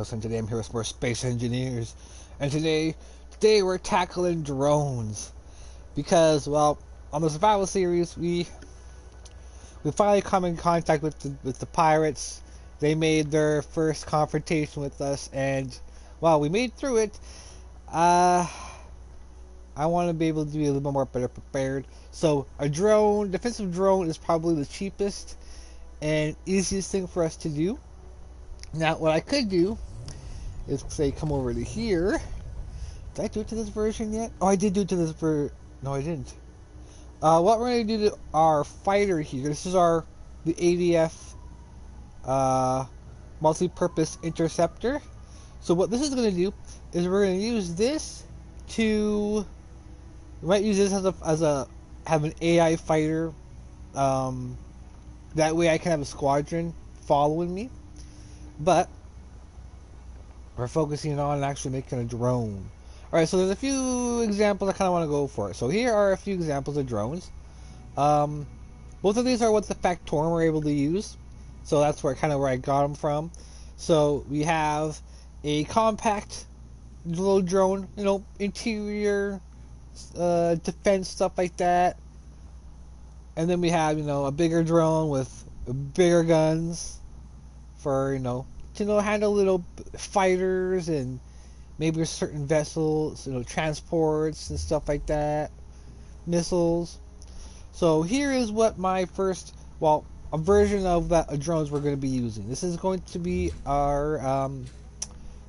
And today I'm here with more space engineers, and today we're tackling drones because, well, on the survival series we finally come in contact with the pirates. They made their first confrontation with us, and well, we made through it. Uh, I want to be able to be a little bit more better prepared. So a defensive drone, is probably the cheapest and easiest thing for us to do. Now, what I could do is say come over to here. Did I do it to this version yet? Oh, I did do it to this version. No, I didn't. What we're going to do to our fighter here, this is the ADF multi-purpose interceptor. So what this is going to do is we're going to use this to, we might use this have an AI fighter. That way I can have a squadron following me. But we're focusing on actually making a drone. Alright, so there's a few examples I kind of want to go for. So here are a few examples of drones. Both of these are what the Factorum were able to use. So that's where I got them from. So we have a compact little drone, interior defense, stuff like that. And then we have, a bigger drone with bigger guns for, to handle little fighters and maybe certain vessels, transports and stuff like that, missiles. So here is what my first, a version of that drones we're going to be using. This is going to be our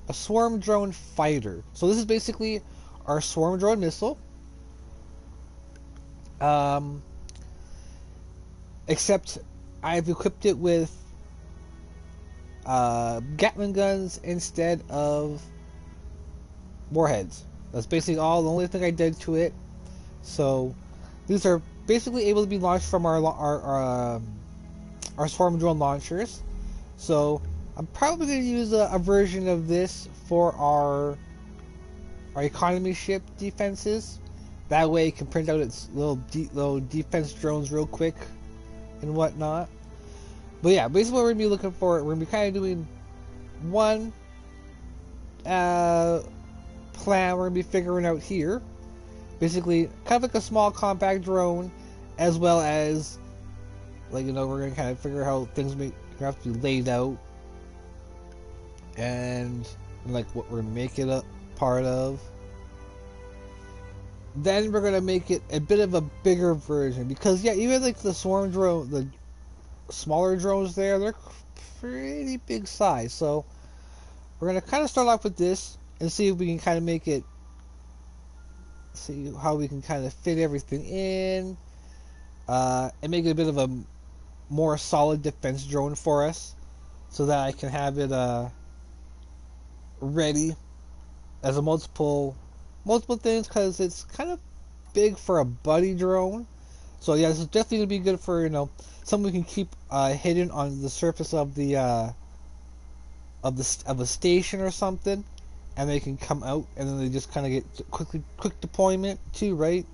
a swarm drone fighter. So this is basically our swarm drone missile. Except I've equipped it with Gatling guns instead of warheads. That's basically the only thing I did to it. So these are basically able to be launched from our swarm drone launchers. So I'm probably going to use a version of this for our economy ship defenses. That way it can print out its little defense drones real quick and whatnot. But yeah, basically what we're going to be looking for, we're going to be kind of doing one plan we're going to be figuring out here. Basically, kind of like a small compact drone, as well as, we're going to kind of figure out how things may have to be laid out. And, what we're going to make it a part of. Then we're going to make it a bit of a bigger version. Because, yeah, even the swarm drone, the smaller drones there, they're pretty big size. So, we're going to kind of start off with this and see if we can kind of make it, see how we can kind of fit everything in, and make it a bit of a more solid defense drone for us, so that I can have it ready as a multiple things, because it's kind of big for a buddy drone. So yeah, this is definitely gonna be good for something we can keep hidden on the surface of the of a station or something, and they can come out and then they just kind of get quick deployment too, right,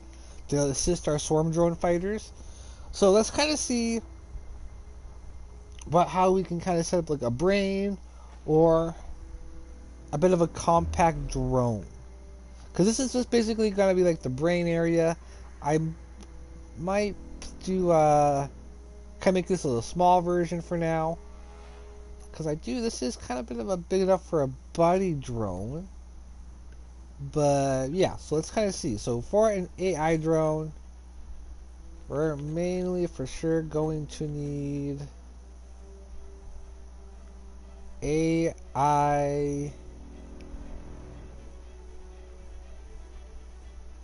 to assist our swarm drone fighters. So let's kind of see how we can kind of set up a brain or a bit of a compact drone, because this is just basically gonna be the brain area. I might do kind of make this a small version for now, because this is kind of a bit of a big enough for a buddy drone. But yeah, so let's kind of see. So for an AI drone, we're mainly for sure going to need AI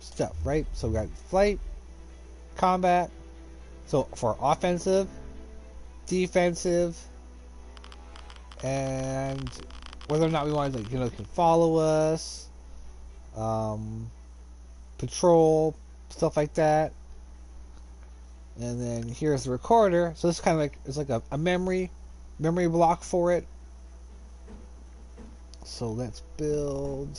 stuff, right? So we got flight, combat, so for offensive, defensive, and whether or not we want to can follow us, patrol, stuff like that. And then here's the recorder. So this is kind of it's like a memory block for it. So let's build.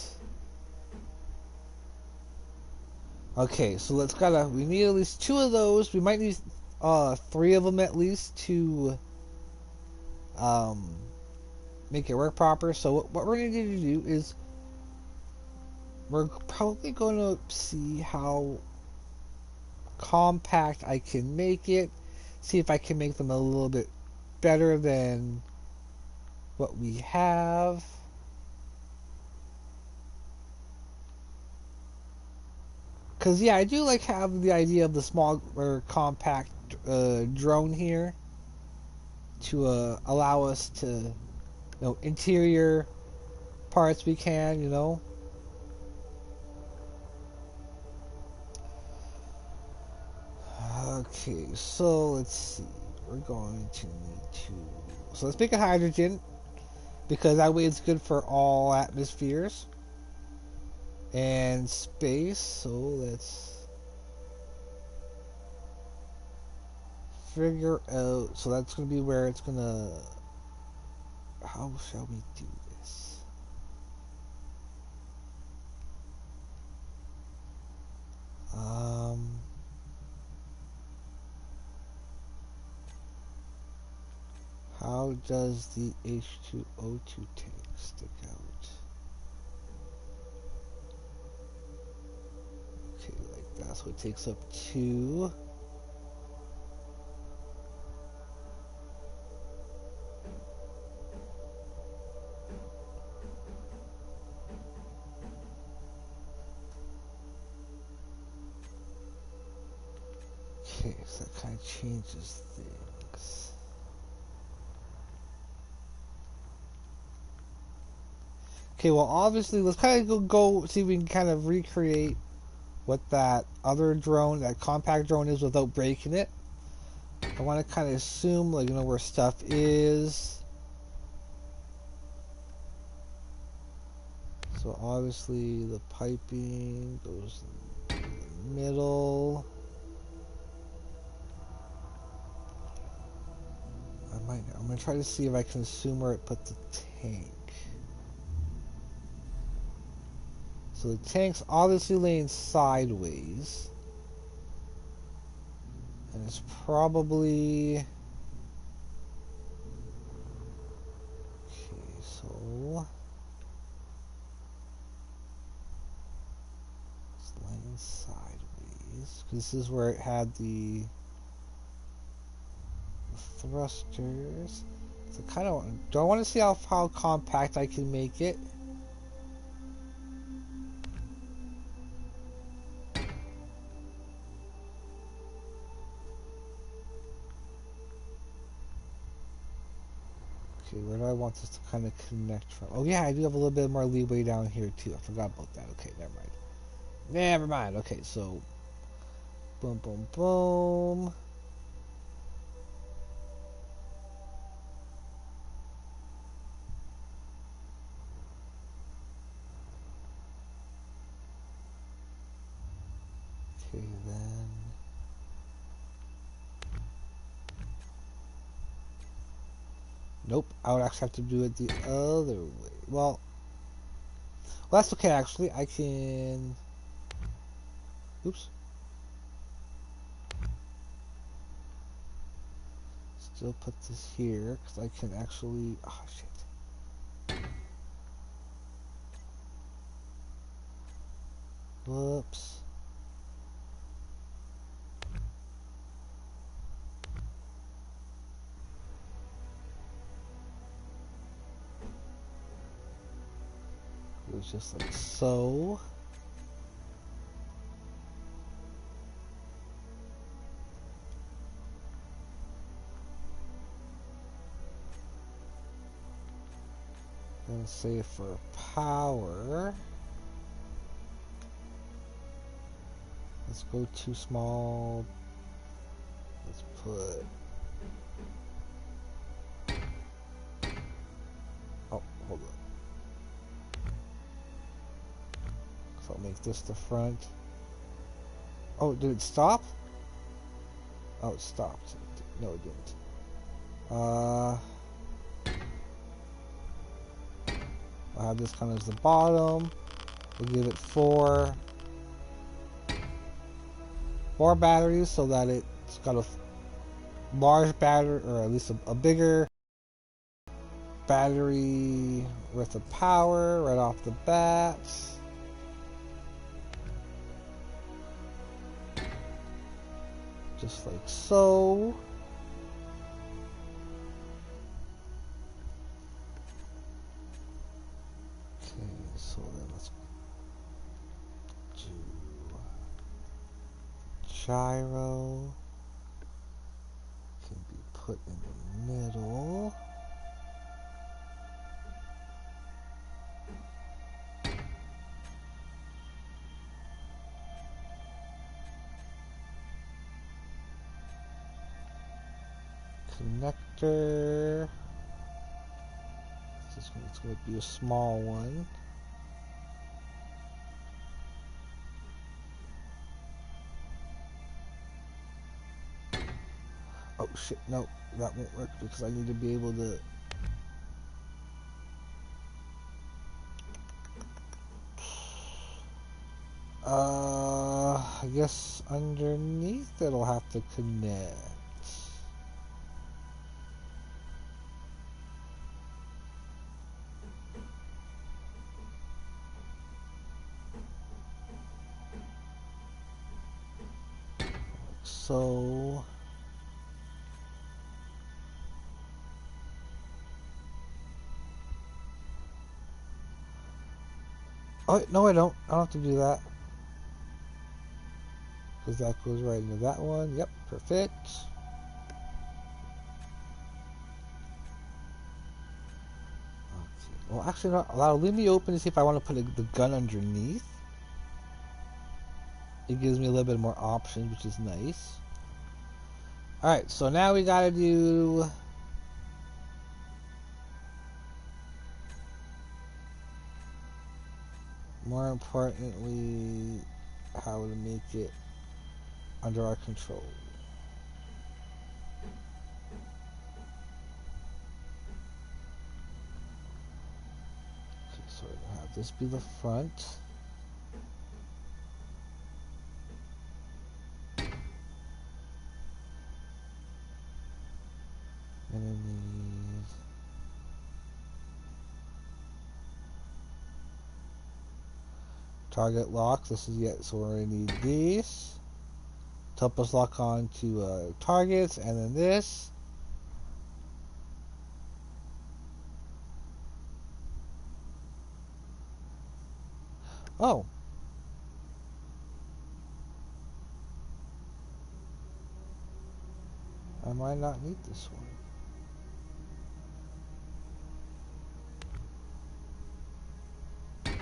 Okay, so we need at least 2 of those. We might need 3 of them at least to make it work proper. So what we're going to need to do is we're probably going to see how compact I can make it. See if I can make them a little bit better than what we have. Because, yeah, I do like have the idea of the small or compact drone here to allow us to, interior parts we can, Okay, so let's see. We're going to need to... So let's make a hydrogen, because that way it's good for all atmospheres and space. So let's figure out... So that's going to be where it's going to... How shall we do this? How does the H2O2 tank stick out? Okay, like that. So it takes up 2. Okay, so that kind of changes things. Okay, well, obviously, let's kind of go see if we can kind of recreate what that other drone, that compact drone is without breaking it. I want to kind of assume, like, where stuff is. So, obviously, the piping goes in the middle. I'm going to try to see if I can assume where it put the tank. So the tank's obviously laying sideways. And it's probably... Okay, so... It's laying sideways. This is where it had the thrusters. So kind of... Do I want to see how compact I can make it? Okay, where do I want this to kind of connect from? Oh yeah, I do have a little bit more leeway down here too. I forgot about that. Okay, never mind. Never mind. Okay, so... Boom, boom, boom. Okay, then... Nope, I would actually have to do it the other way. Well, that's okay, actually. I can... Oops. Still put this here, because I can actually... Oh, shit. Whoops. It was just like so. And say for power, let's go too small. Let's put... Oh, hold on. So I'll make this the front. Oh, did it stop? Oh, it stopped. No, it didn't. I'll have this kind of as the bottom. We'll give it four batteries so that it's got a large battery, or at least a bigger battery worth of power right off the bat. Just like so. Okay, so then let's do gyro. Can be put in the middle. Connector. It's going to be a small one. Oh shit, no, that won't work because I need to be able to. I guess underneath it'll have to connect. So oh no, I don't have to do that because that goes right into that one. Yep, perfect. Okay. Well, actually, not. Leave me open to see if I want to put the gun underneath. It gives me a little bit more options, which is nice. Alright, so now we gotta do more importantly how to make it under our control. Okay, so we're gonna have this be the front. And I need target lock. This is yet, so we're gonna need these to help us lock on to targets, and then this. Oh. I might not need this one.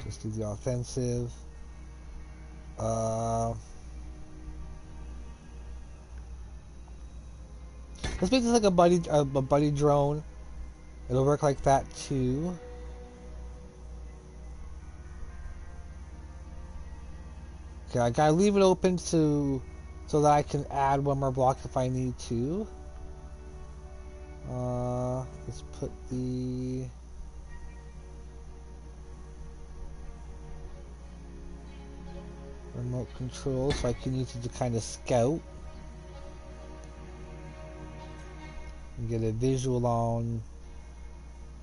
Just do the offensive. Let's make this like a buddy drone. It'll work like that too. Okay, I gotta leave it open so that I can add one more block if I need to. Let's put the remote control so I can use it to kind of scout and get a visual on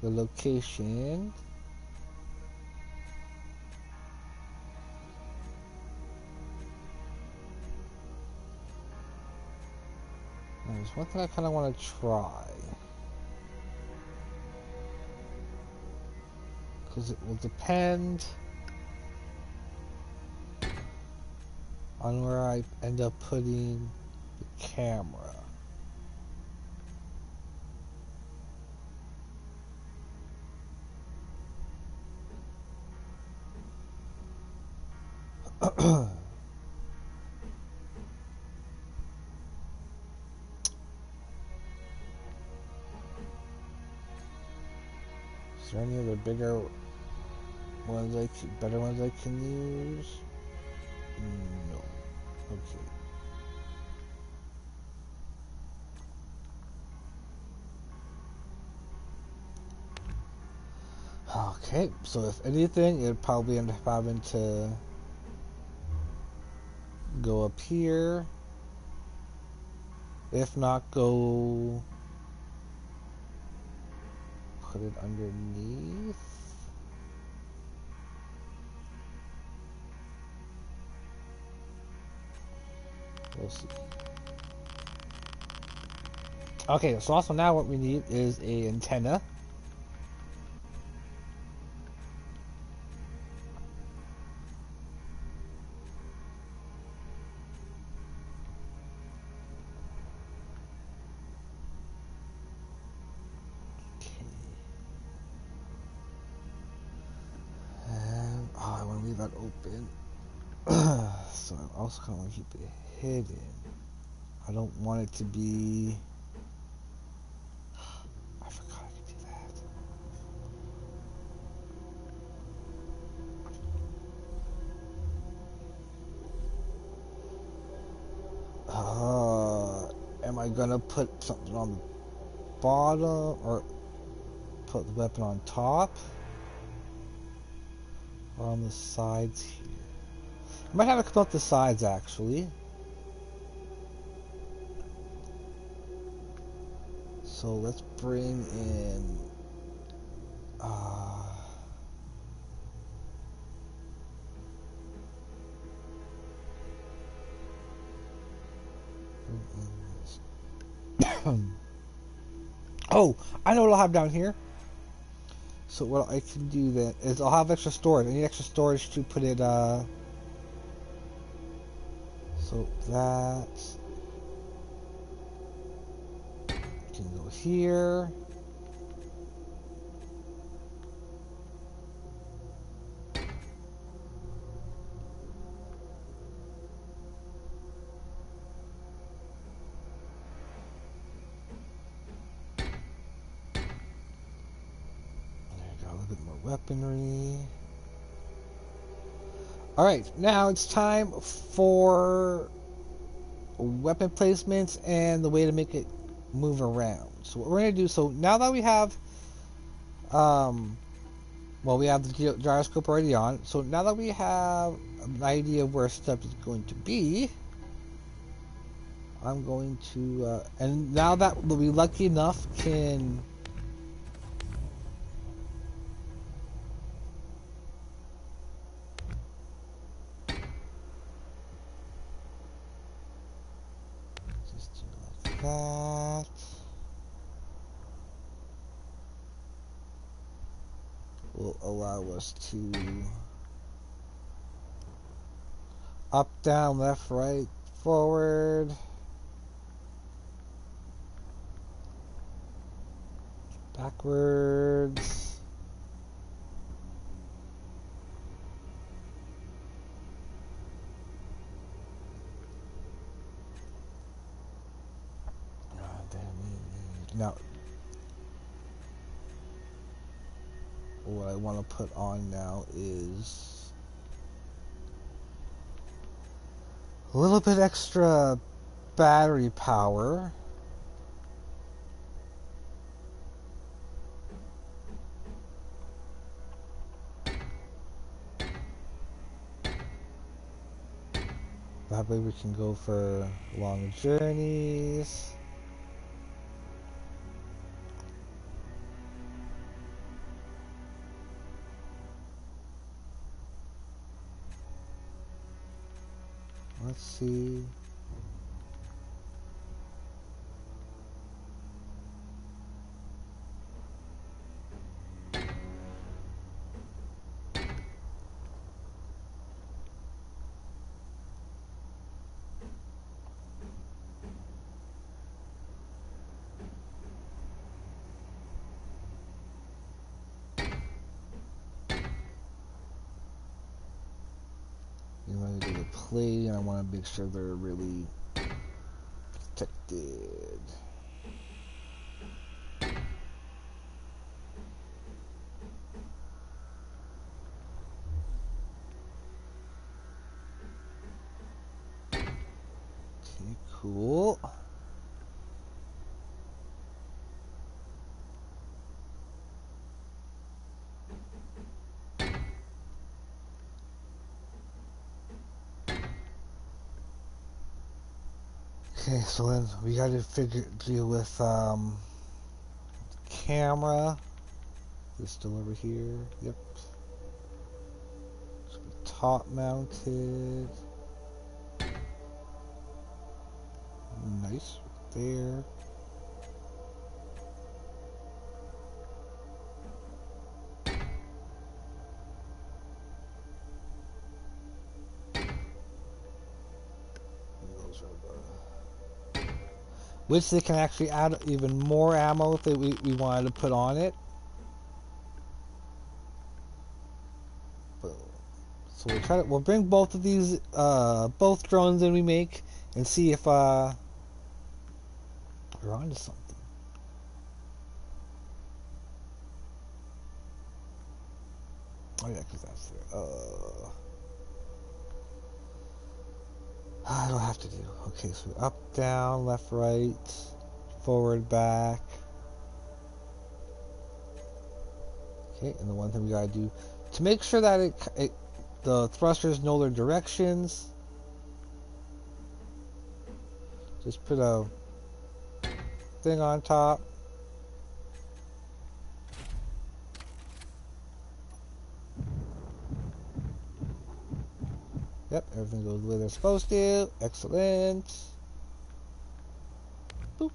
the location. There's one thing I kind of want to try, because it will depend on where I end up putting the camera. Is there any other bigger ones better ones I can use? No. Okay. Okay, so if anything, it'd probably end up having to go up here. If not, go put it underneath. We'll see. Okay, so also now what we need is a antenna. And I want to leave that open. So I also kind of want to keep it hidden. I don't want it to be... I forgot I could do that. Am I gonna put something on the bottom or put the weapon on top or on the sides here? I might have it come up the sides actually. So let's bring in oh, I know what I'll have down here. So what I can do then is I'll have extra storage. I need extra storage to put it so that can go here. Weaponry. Alright, now it's time for weapon placements and the way to make it move around. So what we're going to do, so now that we have well, we have the gyroscope already on, so now that we have an idea of where stuff is going to be, I'm going to and now that we'll be lucky enough can that. Will allow us to up, down, left, right, forward, backwards. Now, what I want to put on now is a little bit extra battery power. That way we can go for long journeys. Let's see. You want to do the plate, and I want to make sure they're really protected. Okay, cool. Okay, so then we got to deal with camera. It's still over here. Yep. Should be top mounted. Nice. There. Which they can actually add even more ammo if we wanted to put on it. So we'll bring both of these, both drones in we make, and see if we're onto something. Oh yeah, because that's there. I don't have to do. Okay, so up, down, left, right, forward, back. Okay, and the one thing we gotta do to make sure that the thrusters know their directions, just put a thing on top. Yep, everything goes the way they're supposed to. Excellent. Boop.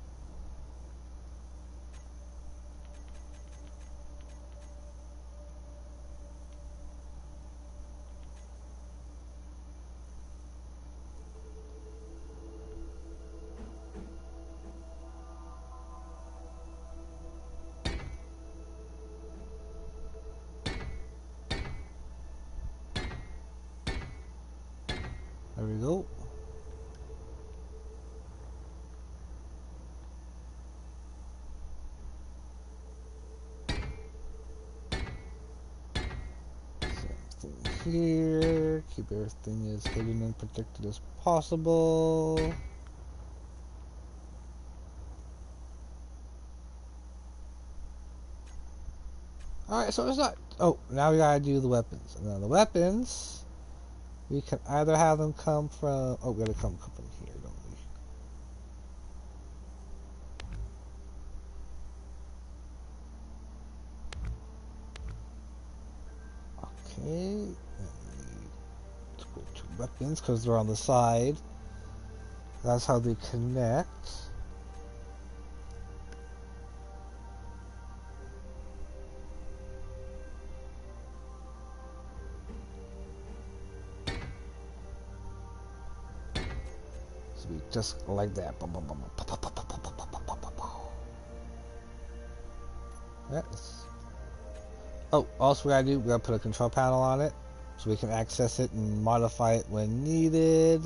There we go. Same thing here. Keep everything as hidden and protected as possible. Alright, so it's not... Oh, now we gotta do the weapons. Now the weapons, we can either have them come from... Oh, we gotta come from here, don't we? Okay. Let's go to weapons, because they're on the side. That's how they connect. Just like that. Oh, also we gotta do, we gotta put a control panel on it so we can access it and modify it when needed.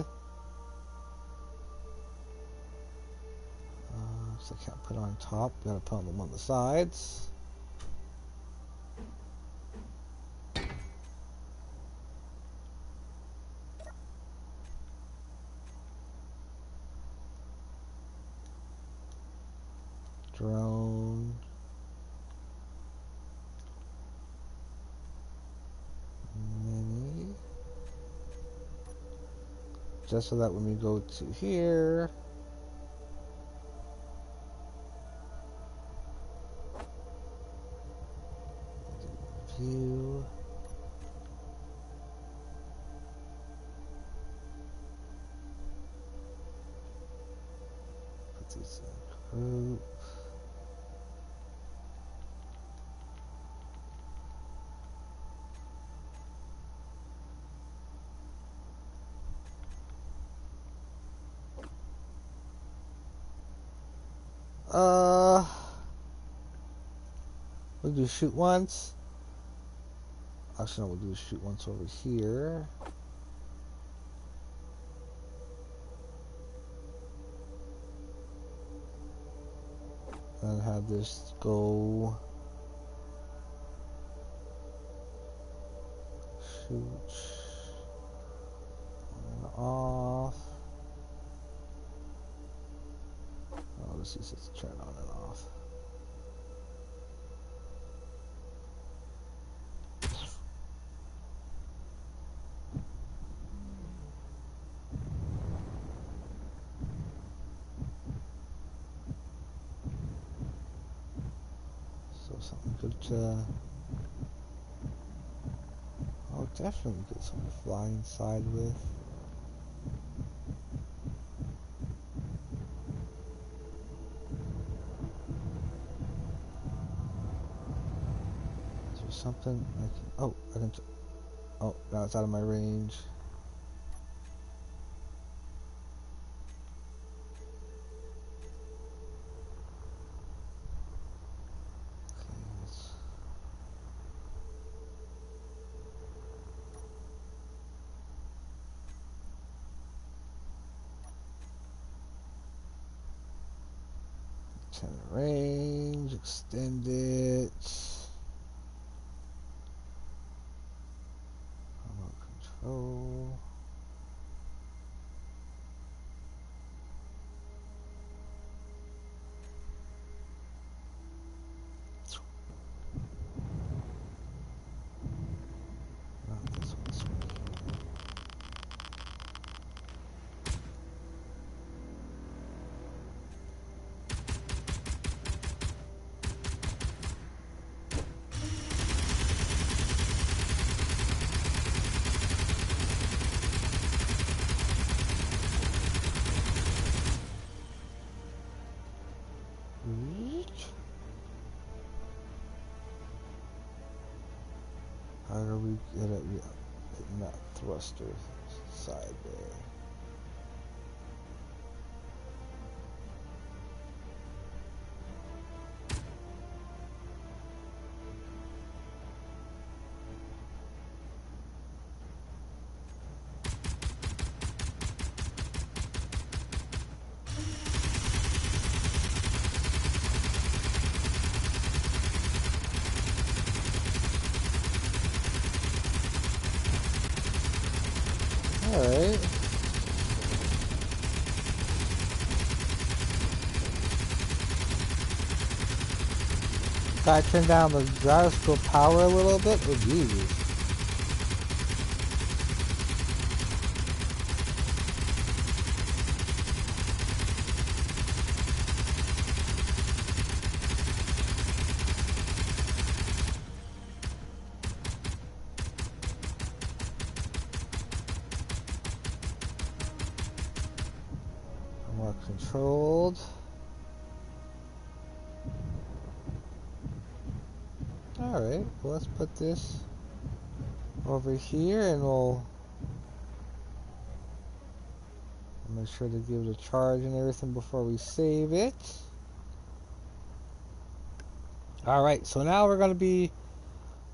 So I can't put it on top, we gotta put them on the sides. Drone. Mini. Just so that when we go to here, view. Put these in group. We'll do shoot once. Actually, no, we'll do shoot once over here. And have this go shoot and off. Oh, this is just turn on and off. So something good to Definitely get some to fly inside with. Is there something I can... Oh, I can... Oh, now it's out of my range. Range, extend it. Remote control. Not this one, this one. How do we get it? Not thruster, side there. Alright. Gotta turn down the gyroscope power a little bit. Oh, Jesus. More controlled. Alright, well, let's put this over here and we'll make sure to give it a charge and everything before we save it. Alright, so now we're going to be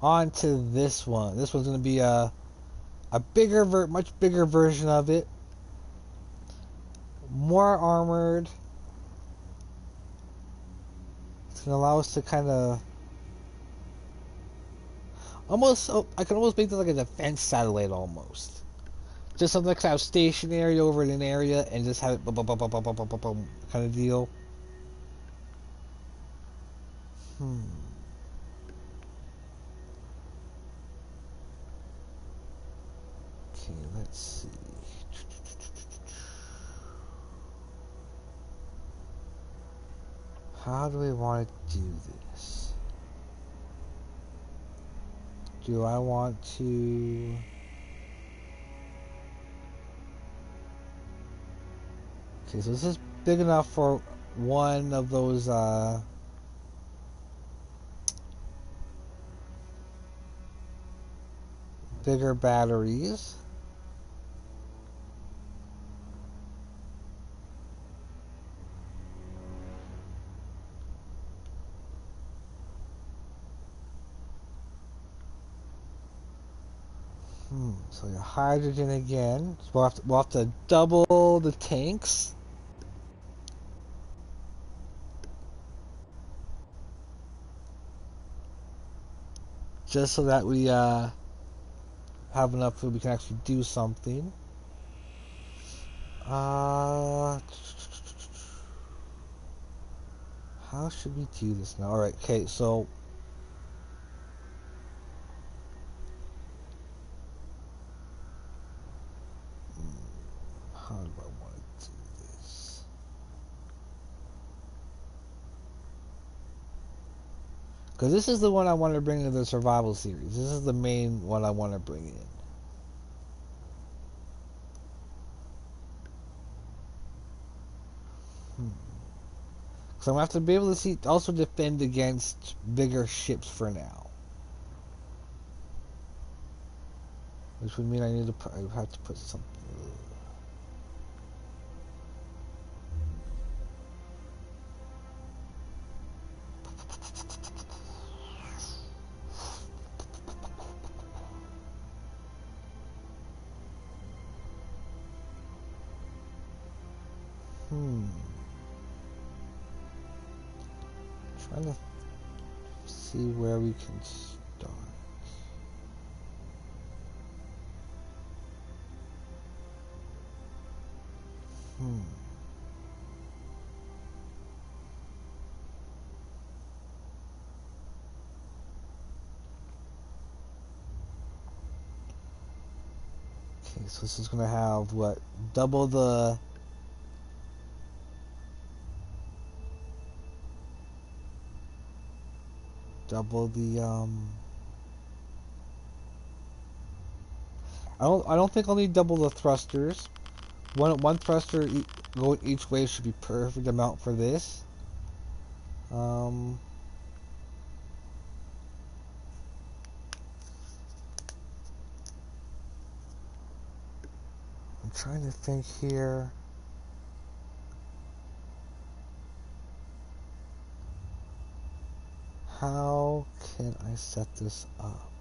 on to this one. This one's going to be a bigger, much bigger version of it. More armored. It's going to allow us to kind of almost, I can almost make this like a defense satellite almost. Just something that's kind of stationary over in an area and just have it boom, boom, boom, boom, boom, boom, boom, boom, kind of deal. Okay, let's see. How do we want to do this? Do I want to... Okay, so this is big enough for one of those, bigger batteries. So your hydrogen again. So we'll have to double the tanks. Just so that we have enough so we can actually do something. How should we do this now? Alright, okay, so how do I want to do this? Because this is the one I want to bring into the survival series. This is the main one I want to bring in. So I'm gonna have to be able to see also defend against bigger ships for now. Which would mean I need to put, I have to put something. Trying to see where we can start. Okay, so this is gonna have what? Double the I don't think I'll need double the thrusters. One thruster going each way should be perfect amount for this. I'm trying to think here. How can I set this up?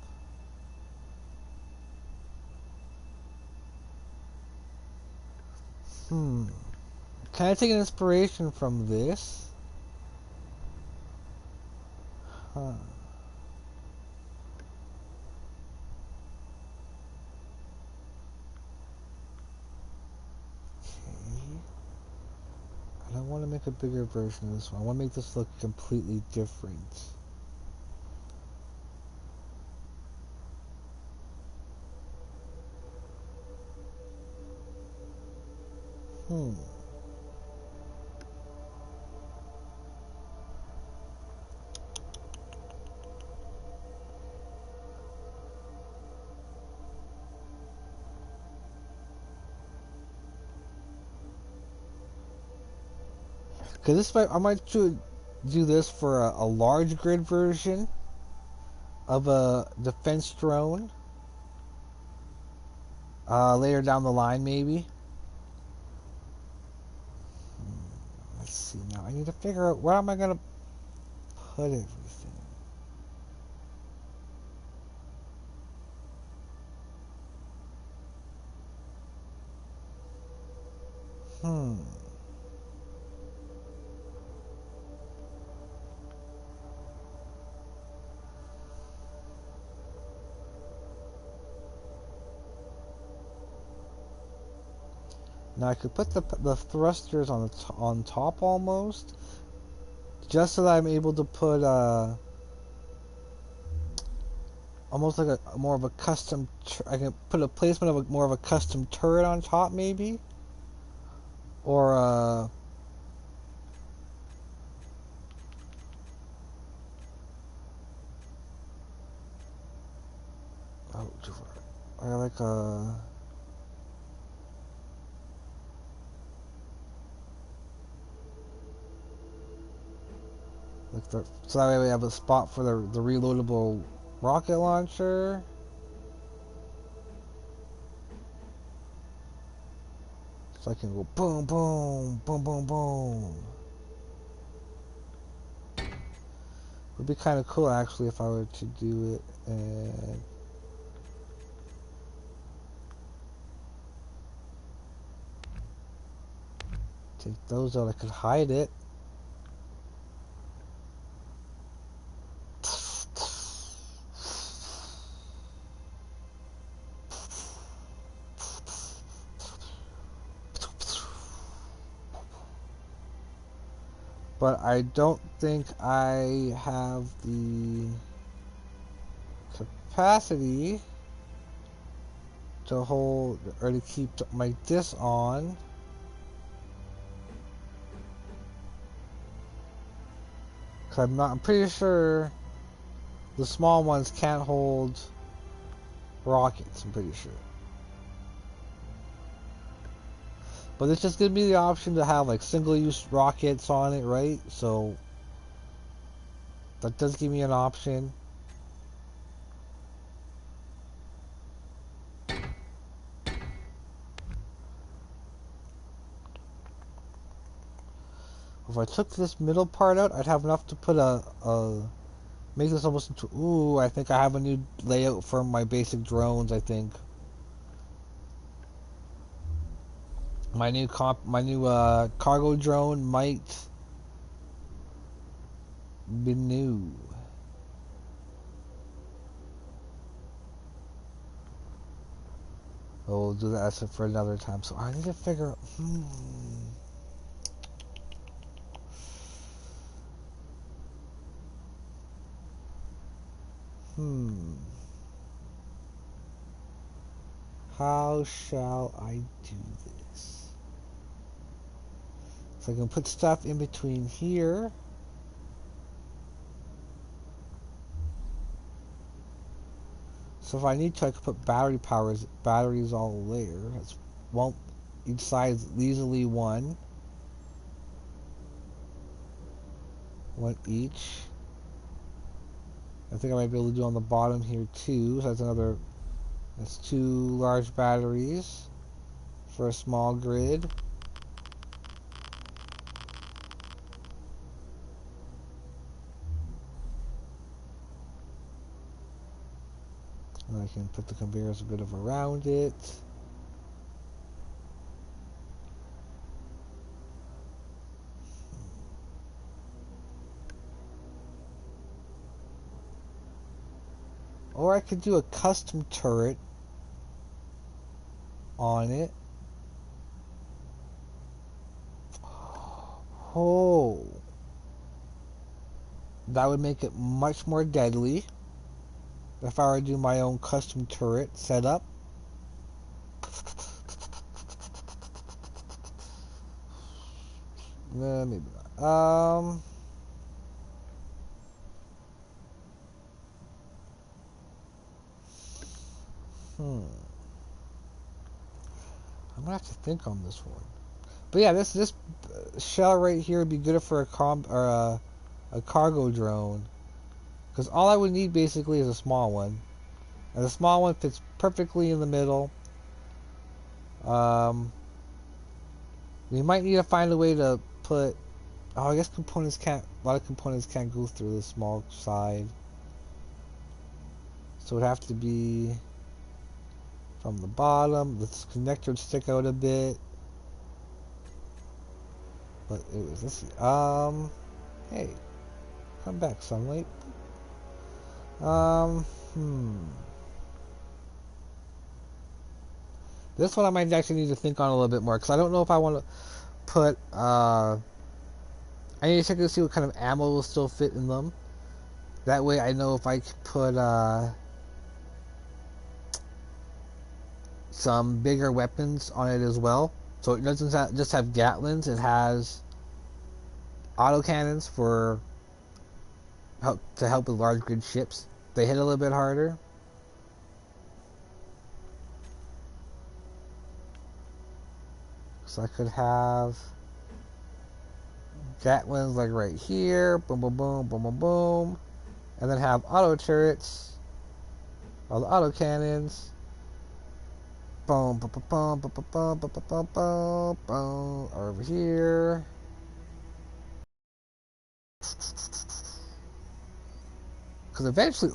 Can I take an inspiration from this? Huh. Okay. I don't want to make a bigger version of this one. I want to make this look completely different. Cause this I might do this for a large grid version of a defense drone. Later down the line, maybe. Let's see now. I need to figure out where am I gonna put everything. Now I could put the thrusters on top almost, just so that I'm able to put almost like a more of a custom. I can put a placement of more of a custom turret on top, maybe, or like a. So that way we have a spot for the reloadable rocket launcher. So I can go boom, boom, boom, boom, boom. Would be kind of cool actually if I were to do it and take those out. I could hide it. But I don't think I have the capacity to hold or to keep my disc on. Cause I'm pretty sure the small ones can't hold rockets, I'm pretty sure. But it's just gonna be the option to have like single-use rockets on it, right? So that does give me an option. If I took this middle part out, I'd have enough to put make this almost into... Ooh, I think I have a new layout for my basic drones, I think. My new cargo drone might be new. Oh, we'll do that for another time. So I need to figure out... How shall I do this? So I can put stuff in between here. So if I need to, I could put batteries all there. That's one, each side is easily one each. I think I might be able to do on the bottom here too. So that's two large batteries for a small grid. And I can put the conveyors a bit of around it. Or I could do a custom turret on it. Oh, that would make it much more deadly if I were to do my own custom turret setup. Maybe not. I'm gonna have to think on this one. But yeah, this shell right here would be good for a cargo drone, because all I would need basically is a small one, and the small one fits perfectly in the middle. We might need to find a way to put... Oh, I guess a lot of components can't go through the small side, so it'd have to be from the bottom. The connector would stick out a bit. But let's see. Hey, come back, sunlight. This one I might actually need to think on a little bit more, because I don't know if I want to put, I need to check to see what kind of ammo will still fit in them. That way I know if I can put, some bigger weapons on it as well. So it doesn't just have Gatlins, it has autocannons to help with large grid ships. They hit a little bit harder. So I could have Gatlins like right here, boom, boom, boom, boom, boom, boom, and then have auto turrets, all the auto cannons, boom, boom, boom, boom, boom, boom, boom, boom, boom, boom, over here. Because eventually,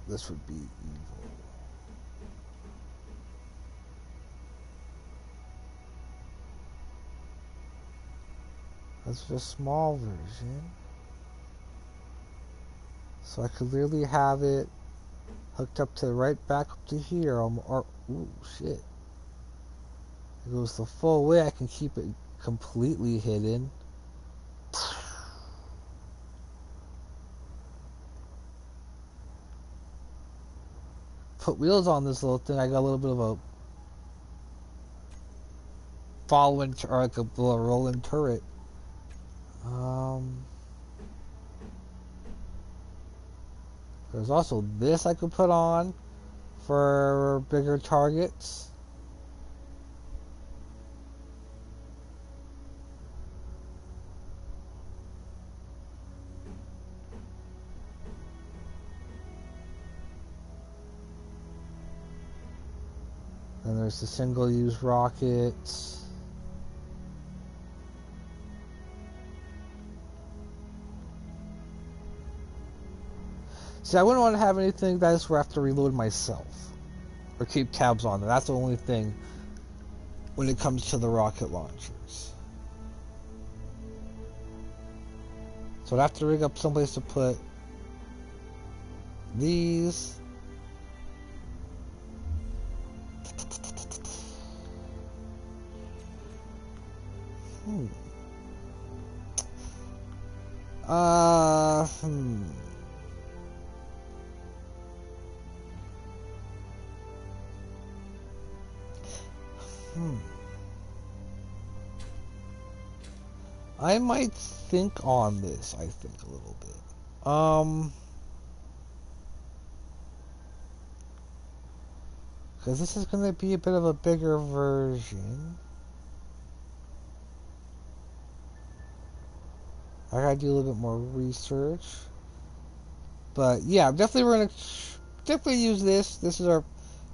this would be evil. That's the small version. So I could literally have it hooked up to right back up to here. Ooh, shit. It goes the full way. I can keep it completely hidden. Put wheels on this little thing. I got a little bit of a following, or like a little rolling turret. There's also this I could put on for bigger targets. And there's the single-use rockets. See, I wouldn't want to have anything that is where I have to reload myself. Or keep tabs on it. That's the only thing when it comes to the rocket launchers. So I'd have to rig up someplace to put these. Hmm. I might think on this, I think, a little bit. Because this is going to be a bit of a bigger version. I gotta do a little bit more research. But yeah, definitely we're gonna definitely use this. This is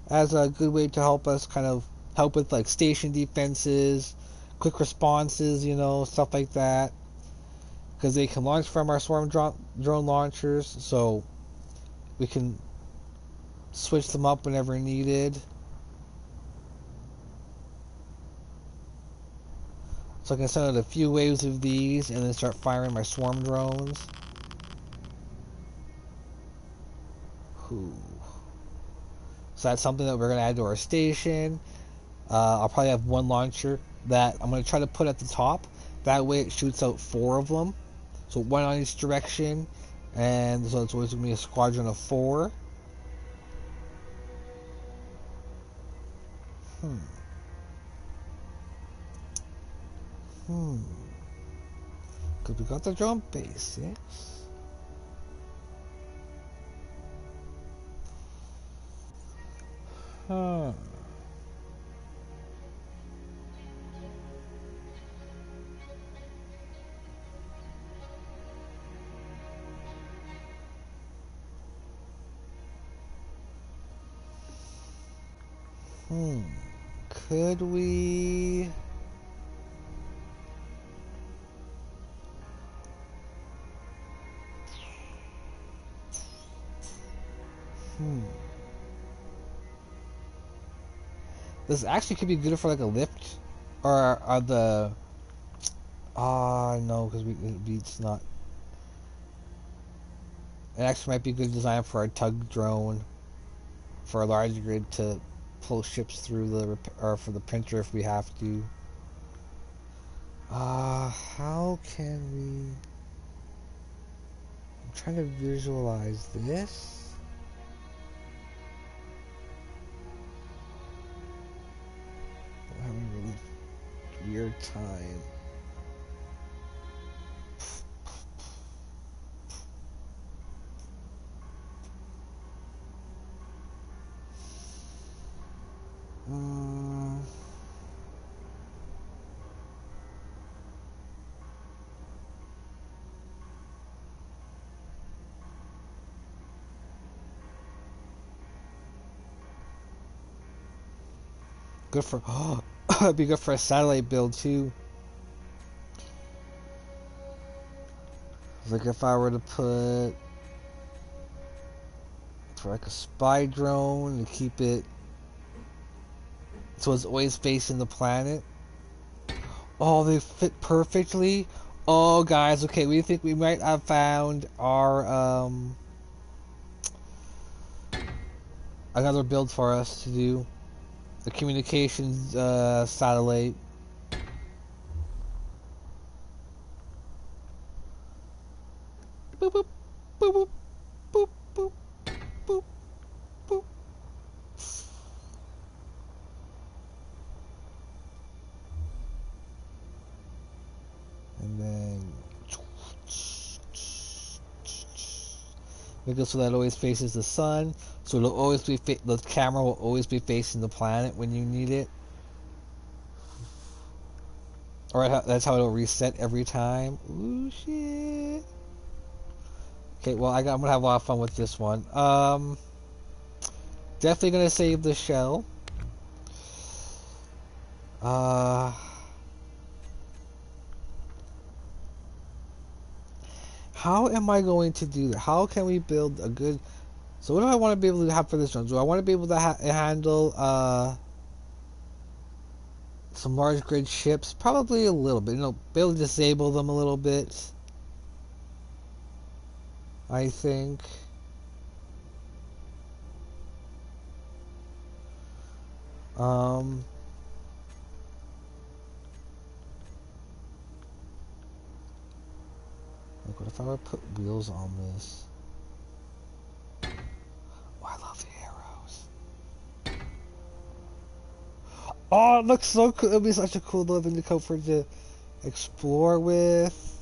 as a good way to help us kind of help with like station defenses, quick responses, you know, stuff like that. Because they can launch from our swarm drone launchers, so we can switch them up whenever needed. So I can send out a few waves of these and then start firing my swarm drones. Ooh. So that's something that we're going to add to our station. I'll probably have one launcher that I'm going to try to put at the top. That way it shoots out 4 of them. So 1 on each direction. And so it's always going to be a squadron of 4. Because we got the drone basics. Could we... This actually could be good for like a lift, or the. No, because it's not. It actually might be a good design for our tug drone, for a large grid to pull ships through or for the printer if we have to. How can we? I'm trying to visualize this. I'm having a really weird time. Good for it'd be good for a satellite build too. Like if I were to put for like a spy drone to keep it so it's always facing the planet. Oh, they fit perfectly. Oh, guys, okay, we think we might have found our another build for us to do. The communications satellite. Boop boop boop boop boop boop boop. And then make it so that it always faces the sun, so it'll always be the camera will always be facing the planet when you need it. Alright, that's how it'll reset every time. Ooh, shit. Okay, well, I'm gonna have a lot of fun with this one. Definitely gonna save the shell. Uh, how am I going to do that? How can we build a good... So what do I want to be able to have for this drone? Do I want to be able to handle some large grid ships? Probably a little bit. You know, be able to disable them a little bit. I think. Like, what if I were to put wheels on this? Oh, I love the arrows. Oh, it looks so cool. It'll be such a cool living to comfort to explore with.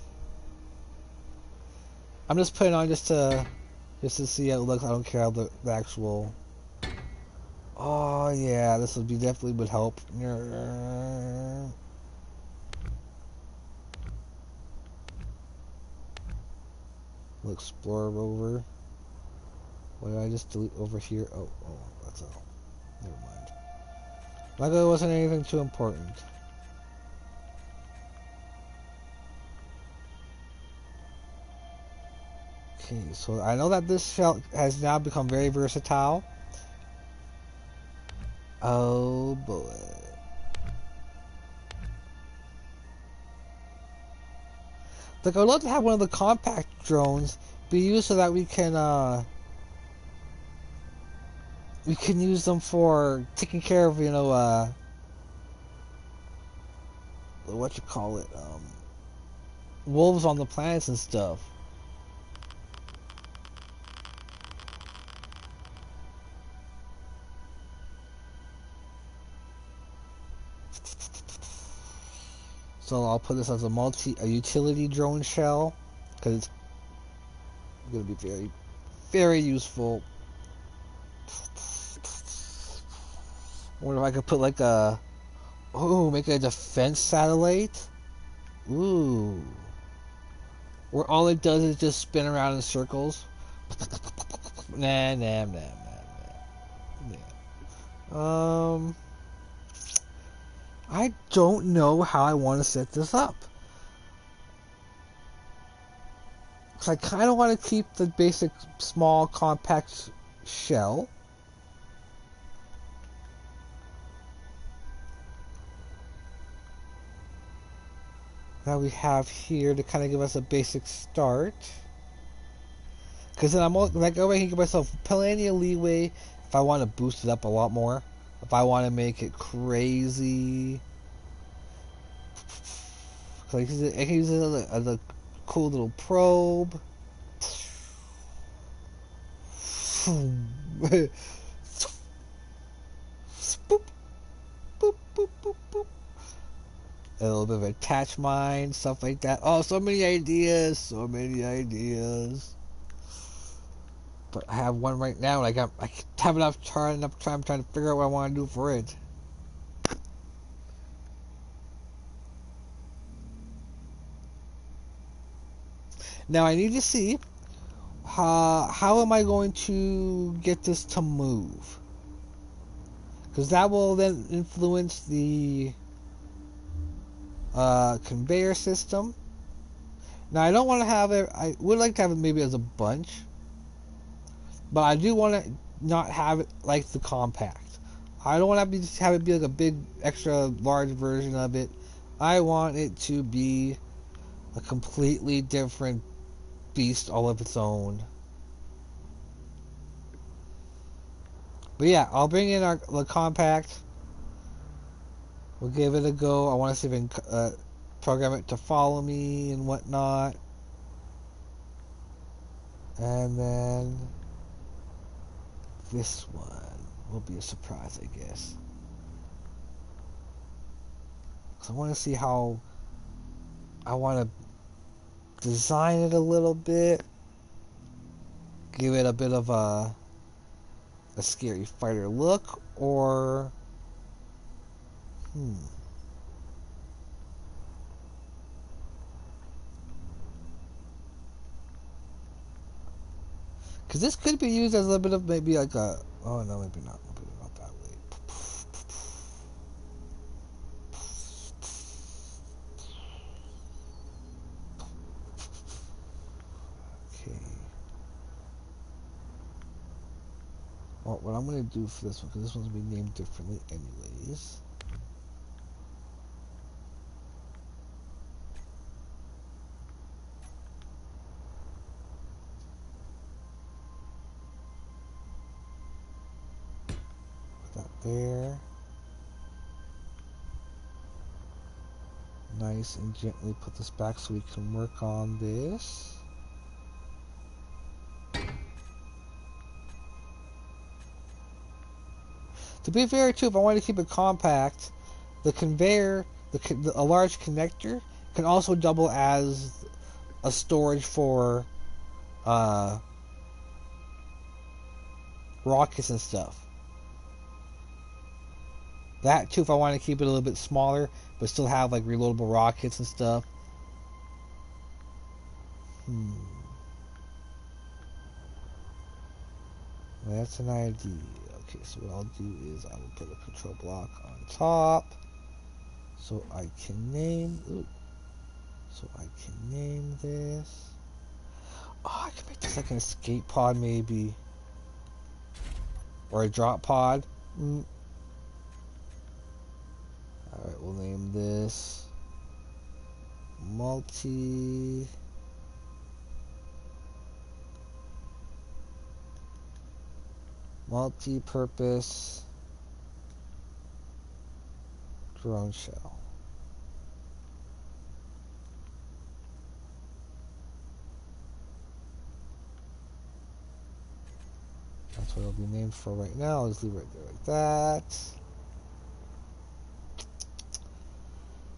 I'm just putting on just to see how it looks. I don't care how the actual. Oh yeah, this would be definitely would help. We'll explore over. What did I just delete over here? Oh, that's all. Never mind. Like it wasn't anything too important. Okay, so I know that this shell has now become very versatile. Oh boy. Like, I'd love to have one of the compact drones be used so that we can use them for taking care of, you know, what you call it, wolves on the planets and stuff. So I'll put this as a utility drone shell, because it's going to be very, very useful. I wonder if I could put like make a defense satellite. Ooh. Where all it does is just spin around in circles. Nah. I don't know how I want to set this up. Because I kind of want to keep the basic small compact shell. That we have here to kind of give us a basic start. Because then I'm like, I can give myself plenty of leeway if I want to boost it up a lot more. If I want to make it crazy. I can use it as a cool little probe. Boop, boop, boop, boop, boop. A little bit of attach mine, stuff like that. Oh, so many ideas, so many ideas. But I have one right now, and I have enough time trying to figure out what I want to do for it. Now I need to see how am I going to get this to move, because that will then influence the conveyor system. Now I don't want to have it. I would like to have it maybe as a bunch, but I do want to not have it like the compact. I don't want to have it be like a big, extra large version of it. I want it to be a completely different beast all of its own. But yeah, I'll bring in the compact. We'll give it a go. I want to see if I can program it to follow me and whatnot. And then this one will be a surprise, I guess. So I want to see how I want to design it a little bit. Give it a bit of a scary fighter look, or because this could be used as a little bit of maybe like a, oh no, maybe not that way. Well, what I'm going to do for this one, because this one's going to be named differently anyways. Put that there. Nice and gently put this back so we can work on this. To be fair too, if I want to keep it compact, the conveyor, a large connector, can also double as a storage for rockets and stuff. That too, if I want to keep it a little bit smaller, but still have like reloadable rockets and stuff. That's an idea. Okay, so what I'll do is I will put a control block on top, so I can name. This. Oh, I can make this like an escape pod maybe, or a drop pod. All right, we'll name this multi-purpose drone shell. That's what it'll be named for right now. I'll just leave it right there like that.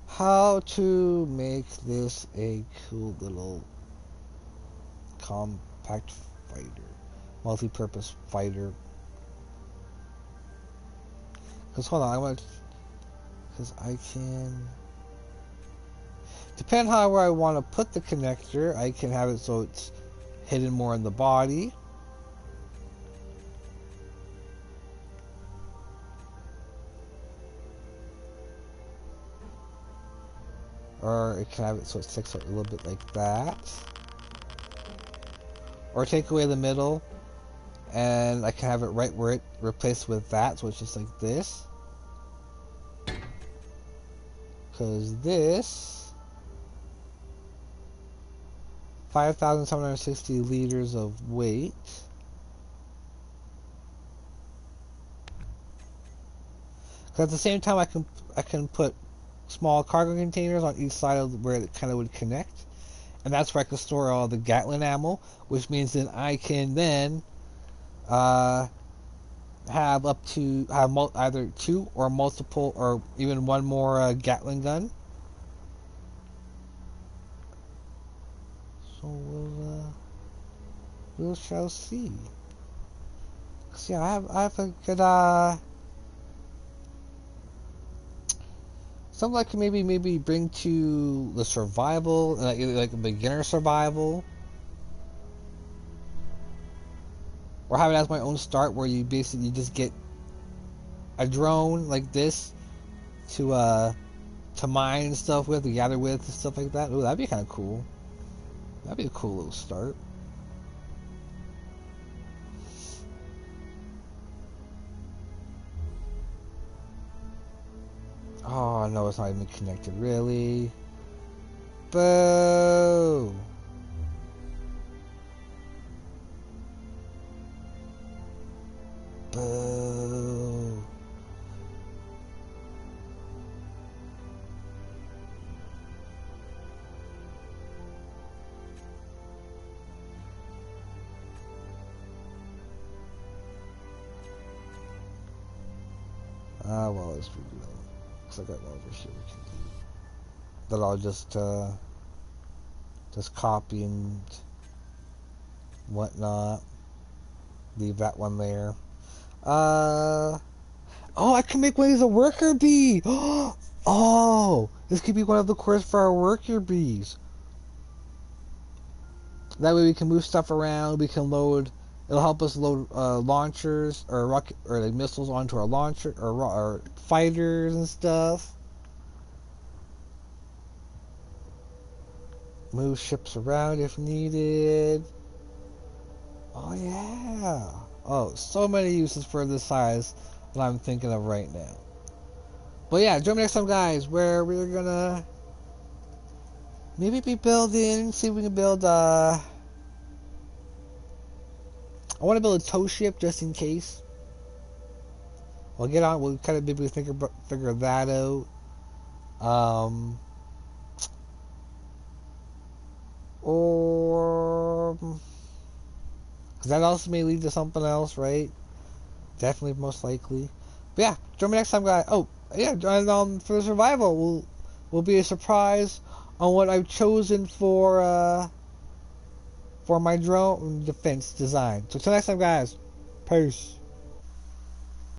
How to make this a cool little compact fighter, multi-purpose fighter. Because hold on, because I can, depending on where I want to put the connector, I can have it so it's hidden more in the body. Or it can have it so it sticks out a little bit like that. Or take away the middle, and I can have it right where it replaced with that, so it's just like this. Because this 5,760 liters of weight. Because at the same time, I can put small cargo containers on each side of where it kind of would connect, and that's where I can store all the Gatling ammo, which means that I can then have either two or multiple or even one more Gatling gun. So we shall see. Cause yeah, I have a good something I can maybe bring to the survival, like a beginner survival, or have it as my own start, where you basically just get a drone like this to mine and stuff with, to gather with and stuff like that. Ooh, that'd be kind of cool. That'd be a cool little start. Oh no, it's not even connected, really. Boo! Boo! Well, let's redo that. Looks like I got one over here we can do. That I'll just copy and whatnot. Leave that one there. Oh, I can make one of these a worker bee. Oh, this could be one of the cores for our worker bees. That way we can move stuff around. We can load. It'll help us load launchers or rocket or like missiles onto our launcher or fighters and stuff. Move ships around if needed. Oh yeah. Oh, so many uses for this size that I'm thinking of right now. But yeah, join me next time, guys, where we're gonna maybe be building, see if we can build, I want to build a tow ship just in case. We'll get on, we'll kind of maybe figure that out. Or, because that also may lead to something else, right? Definitely, most likely. But yeah, join me next time, guys. Oh, yeah, and for the survival, will be a surprise on what I've chosen for my drone defense design. So till next time, guys. Peace.